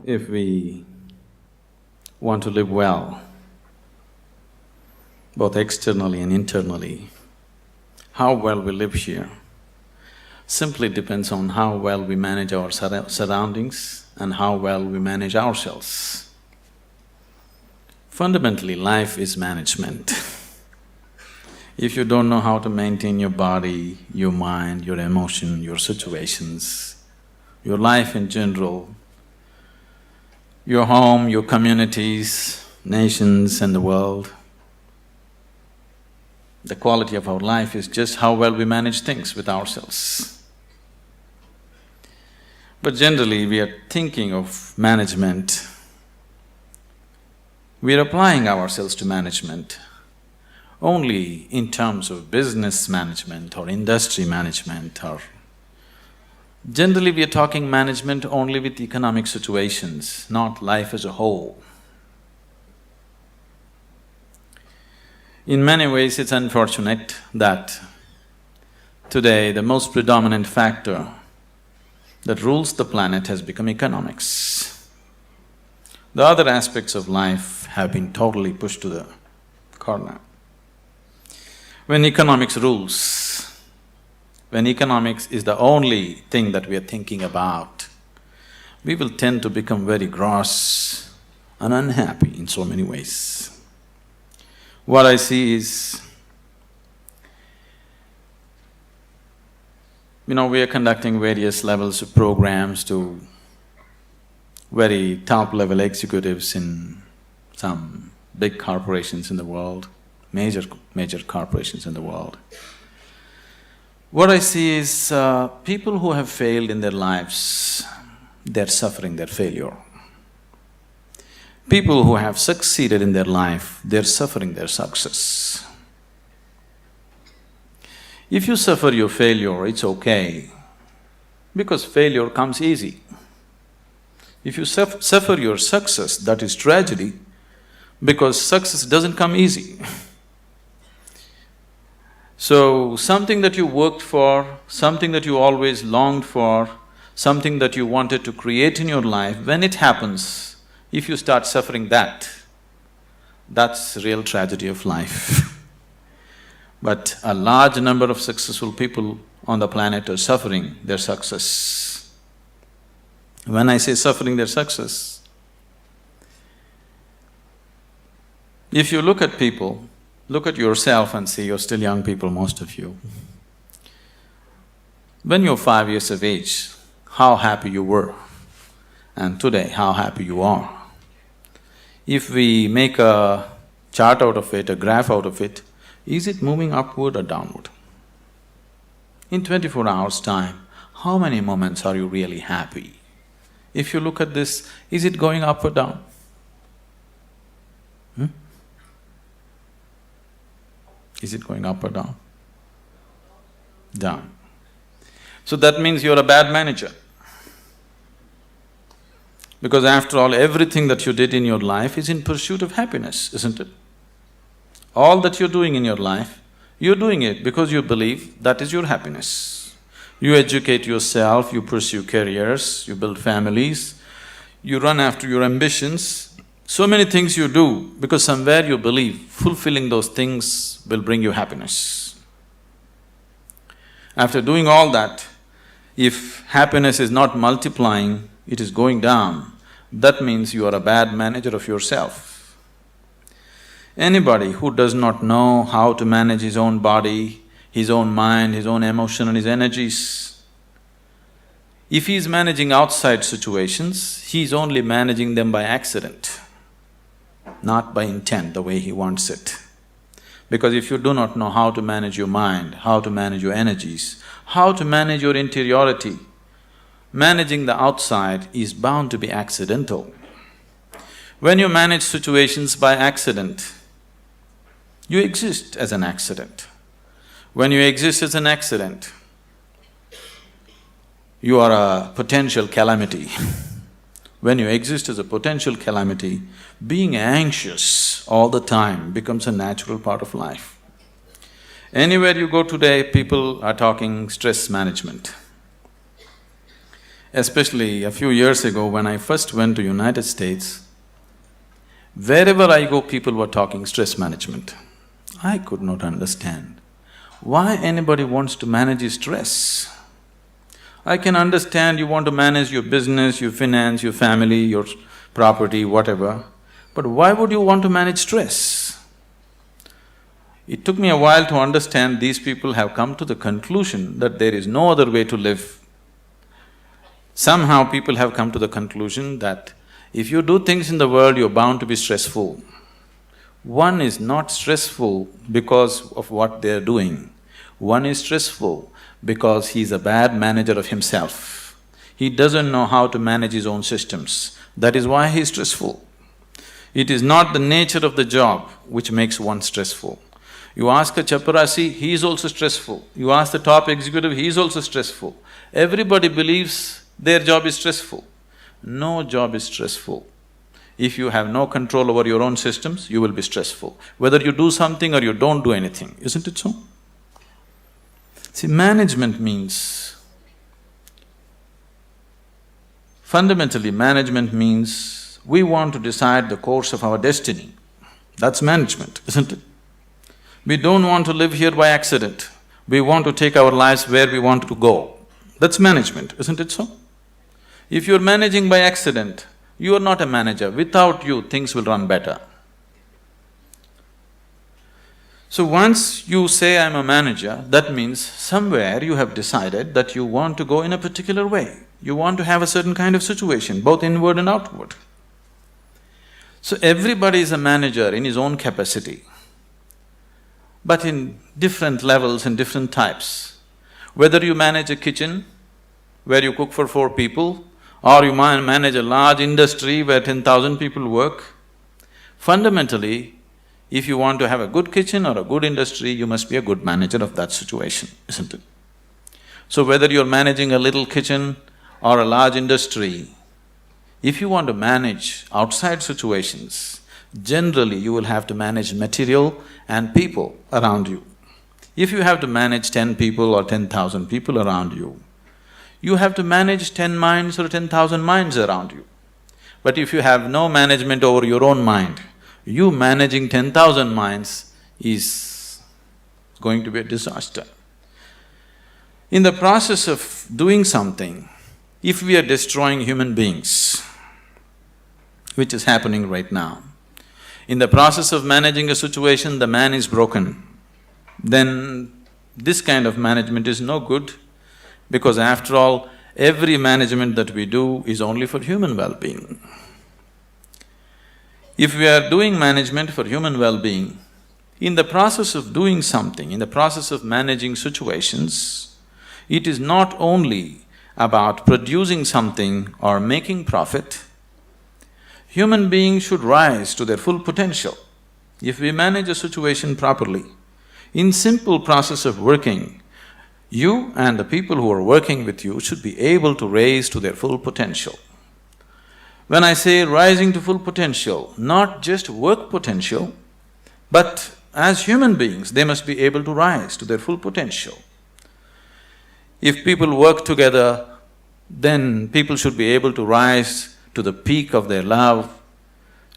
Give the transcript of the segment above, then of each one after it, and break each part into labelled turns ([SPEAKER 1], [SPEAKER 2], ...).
[SPEAKER 1] If we want to live well, both externally and internally, how well we live here simply depends on how well we manage our surroundings and how well we manage ourselves. Fundamentally, life is management. If you don't know how to maintain your body, your mind, your emotion, your situations, your life in general, your home, your communities, nations and the world, the quality of our life is just how well we manage things with ourselves. But generally, we are thinking of management, we are applying ourselves to management only in terms of business management or industry management, or generally we are talking management only with economic situations, not life as a whole. In many ways, it's unfortunate that today the most predominant factor that rules the planet has become economics. The other aspects of life have been totally pushed to the corner. When economics rules, when economics is the only thing that we are thinking about, we will tend to become very gross and unhappy in so many ways. What I see is, we are conducting various levels of programs to very top-level executives in some big corporations in the world, major corporations in the world. What I see is, people who have failed in their lives, they're suffering their failure. People who have succeeded in their life, they're suffering their success. If you suffer your failure, it's okay, because failure comes easy. If you suffer your success, that is tragedy, because success doesn't come easy. So, something that you worked for, something that you always longed for, something that you wanted to create in your life, when it happens, if you start suffering that, that's the real tragedy of life. But a large number of successful people on the planet are suffering their success. When I say suffering their success, if you look at people, look at yourself and see, you're still young people, most of you. When you're 5 years of age, how happy you were, and today, how happy you are. If we make a chart out of it, a graph out of it, is it moving upward or downward? In 24 hours' time, how many moments are you really happy? If you look at this, is it going up or down? Is it going up or down? Down. So that means you're a bad manager. Because after all, everything that you did in your life is in pursuit of happiness, isn't it? All that you're doing in your life, you're doing it because you believe that is your happiness. You educate yourself, you pursue careers, you build families, you run after your ambitions. So many things you do because somewhere you believe fulfilling those things will bring you happiness. After doing all that, if happiness is not multiplying, it is going down, that means you are a bad manager of yourself. Anybody who does not know how to manage his own body, his own mind, his own emotion and his energies, if he is managing outside situations, he is only managing them by accident, not by intent, the way he wants it. Because if you do not know how to manage your mind, how to manage your energies, how to manage your interiority, managing the outside is bound to be accidental. When you manage situations by accident, you exist as an accident. When you exist as an accident, you are a potential calamity. When you exist as a potential calamity, being anxious all the time becomes a natural part of life. Anywhere you go today, people are talking stress management. Especially a few years ago when I first went to United States, wherever I go, people were talking stress management. I could not understand why anybody wants to manage his stress. I can understand you want to manage your business, your finance, your family, your property, whatever, but why would you want to manage stress? It took me a while to understand these people have come to the conclusion that there is no other way to live. Somehow people have come to the conclusion that if you do things in the world, you're bound to be stressful. One is not stressful because of what they're doing. One is stressful because he's a bad manager of himself. He doesn't know how to manage his own systems. That is why he's stressful. It is not the nature of the job which makes one stressful. You ask a chaparasi, he is also stressful. You ask the top executive, he is also stressful. Everybody believes their job is stressful. No job is stressful. If you have no control over your own systems, you will be stressful. Whether you do something or you don't do anything, isn't it so? See, management means… fundamentally, management means we want to decide the course of our destiny. That's management, isn't it? We don't want to live here by accident. We want to take our lives where we want to go. That's management, isn't it so? If you're managing by accident, you are not a manager. Without you, things will run better. So once you say, I'm a manager, that means somewhere you have decided that you want to go in a particular way. You want to have a certain kind of situation, both inward and outward. So everybody is a manager in his own capacity, but in different levels and different types. Whether you manage a kitchen where you cook for 4 people, or you manage a large industry where 10,000 people work, fundamentally, if you want to have a good kitchen or a good industry, you must be a good manager of that situation, isn't it? So whether you're managing a little kitchen or a large industry, if you want to manage outside situations, generally you will have to manage material and people around you. If you have to manage 10 people or 10,000 people around you, you have to manage 10 minds or 10,000 minds around you. But if you have no management over your own mind, you managing 10,000 minds is going to be a disaster. In the process of doing something, if we are destroying human beings, which is happening right now, in the process of managing a situation, the man is broken, then this kind of management is no good, because after all, every management that we do is only for human well-being. If we are doing management for human well-being, in the process of doing something, in the process of managing situations, it is not only about producing something or making profit. Human beings should rise to their full potential. If we manage a situation properly, in simple process of working, you and the people who are working with you should be able to raise to their full potential. When I say rising to full potential, not just work potential, but as human beings, they must be able to rise to their full potential. If people work together, then people should be able to rise to the peak of their love,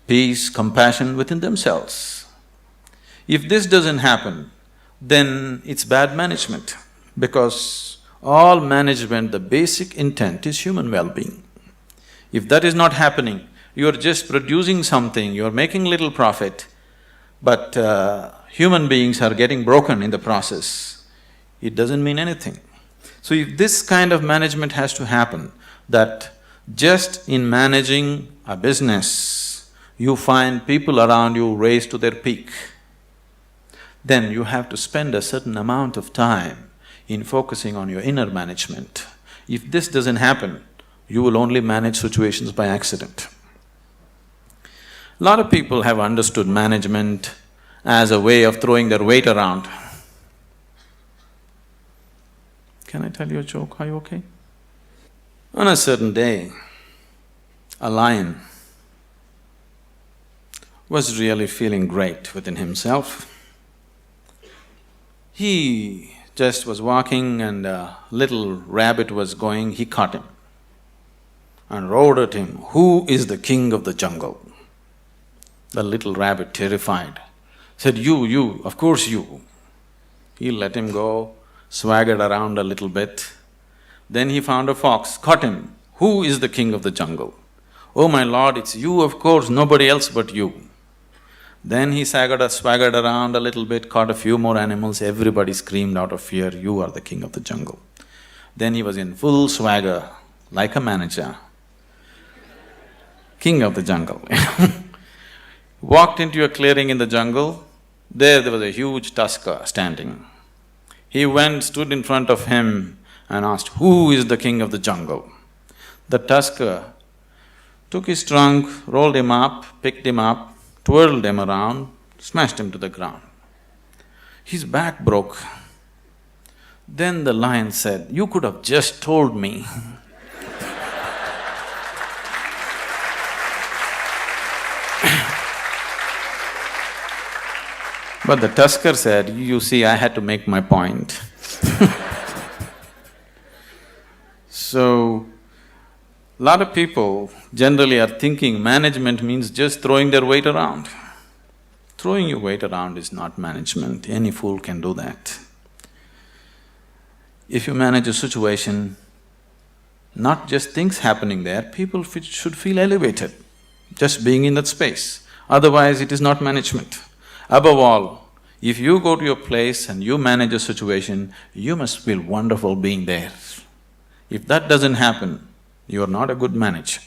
[SPEAKER 1] peace, compassion within themselves. If this doesn't happen, then it's bad management, because all management, the basic intent is human well-being. If that is not happening, you're just producing something, you're making little profit, but human beings are getting broken in the process, it doesn't mean anything. So if this kind of management has to happen, that just in managing a business, you find people around you raise to their peak, then you have to spend a certain amount of time in focusing on your inner management. If this doesn't happen, you will only manage situations by accident. A lot of people have understood management as a way of throwing their weight around. Can I tell you a joke? Are you okay? On a certain day, a lion was really feeling great within himself. He just was walking and a little rabbit was going, he caught him. and roared at him, "Who is the king of the jungle?" The little rabbit, terrified, said, You, of course you." He let him go, swaggered around a little bit. Then he found a fox, caught him. "Who is the king of the jungle?" "Oh my lord, it's you, of course, nobody else but you." Then he swaggered around a little bit, caught a few more animals, everybody screamed out of fear, "You are the king of the jungle." Then he was in full swagger, like a manager. King of the jungle Walked into a clearing in the jungle, there was a huge tusker standing. He went, stood in front of him and asked, "Who is the king of the jungle?" The tusker took his trunk, rolled him up, picked him up, twirled him around, smashed him to the ground. His back broke. Then the lion said, "You could have just told me." But the tusker said, "You see, I had to make my point." So, lot of people generally are thinking management means just throwing their weight around. Throwing your weight around is not management, any fool can do that. If you manage a situation, not just things happening there, people should feel elevated, just being in that space. Otherwise, it is not management. Above all, if you go to your place and you manage a situation, you must feel wonderful being there. If that doesn't happen, you are not a good manager.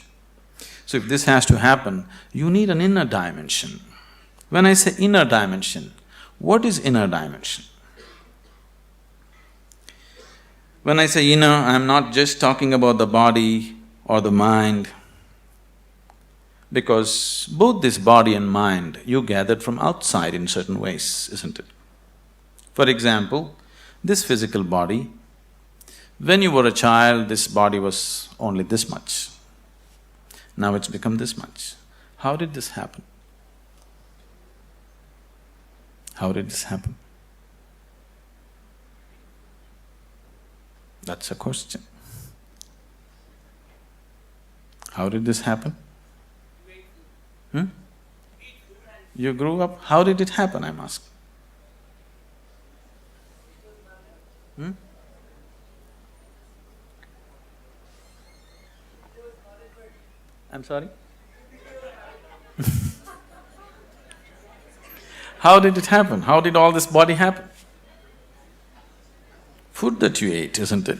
[SPEAKER 1] So if this has to happen, you need an inner dimension. When I say inner dimension, what is inner dimension? When I say inner, I'm not just talking about the body or the mind, because both this body and mind you gathered from outside in certain ways, isn't it? For example, this physical body, when you were a child, this body was only this much. Now it's become this much. How did this happen? How did this happen? That's a question. How did this happen? You grew up, how did it happen, I'm asking? I'm sorry? How did it happen? How did all this body happen? Food that you ate, isn't it?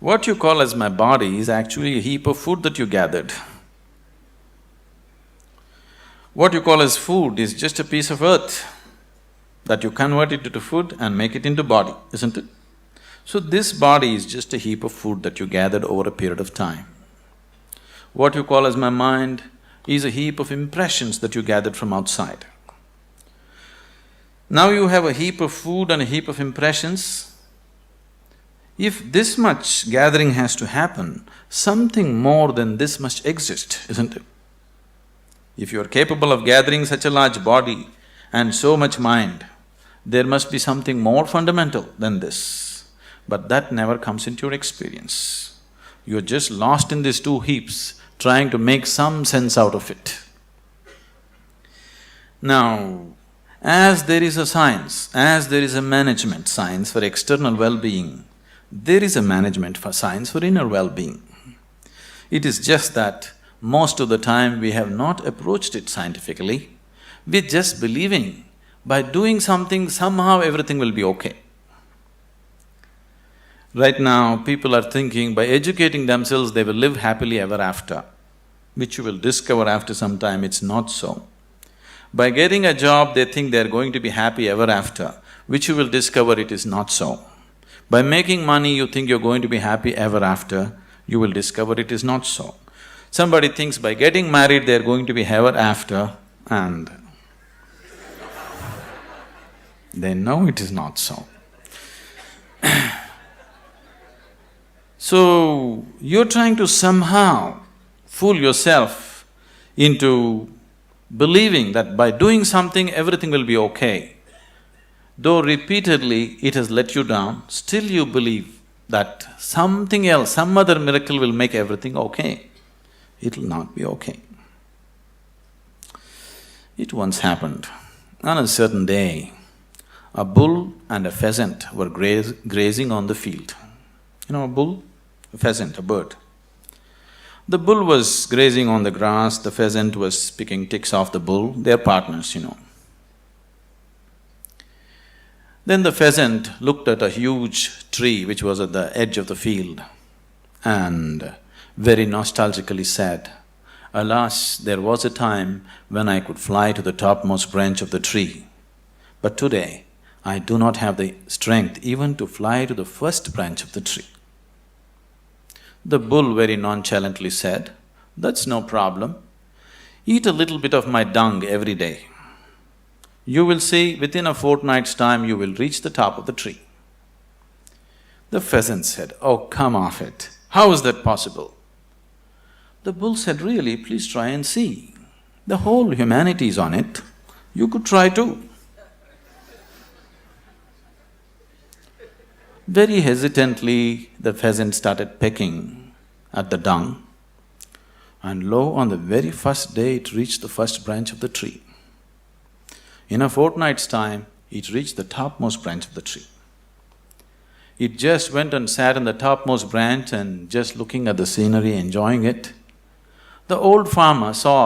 [SPEAKER 1] What you call as my body is actually a heap of food that you gathered. What you call as food is just a piece of earth that you convert it into food and make it into body, isn't it? So this body is just a heap of food that you gathered over a period of time. What you call as my mind is a heap of impressions that you gathered from outside. Now you have a heap of food and a heap of impressions. If this much gathering has to happen, something more than this must exist, isn't it? If you are capable of gathering such a large body and so much mind, there must be something more fundamental than this. But that never comes into your experience. You're just lost in these two heaps, trying to make some sense out of it. Now, as there is a science, as there is a management science for external well-being, there is a management for science for inner well-being. It is just that most of the time we have not approached it scientifically, we're just believing by doing something, somehow everything will be okay. Right now, people are thinking by educating themselves they will live happily ever after, which you will discover after some time it's not so. By getting a job, they think they're going to be happy ever after, which you will discover it is not so. By making money, you think you're going to be happy ever after, you will discover it is not so. Somebody thinks by getting married they're going to be ever after, and they know it is not so. So, you're trying to somehow fool yourself into believing that by doing something everything will be okay. Though repeatedly it has let you down, still you believe that something else, some other miracle will make everything okay. It'll not be okay. It once happened. On a certain day, a bull and a pheasant were grazing on the field. You know a bull? A pheasant, a bird. The bull was grazing on the grass, the pheasant was picking ticks off the bull, they're partners, Then the pheasant looked at a huge tree which was at the edge of the field and very nostalgically said, "Alas, there was a time when I could fly to the topmost branch of the tree, but today I do not have the strength even to fly to the first branch of the tree." The bull very nonchalantly said, "That's no problem. Eat a little bit of my dung every day. You will see, within a fortnight's time you will reach the top of the tree." The pheasant said, "Oh, come off it. How is that possible?" The bull said, "Really, please try and see. The whole humanity is on it. You could try too." Very hesitantly, the pheasant started pecking at the dung, and lo, on the very first day it reached the first branch of the tree. In a fortnight's time, it reached the topmost branch of the tree. It just went and sat on the topmost branch and just looking at the scenery, enjoying it. The old farmer saw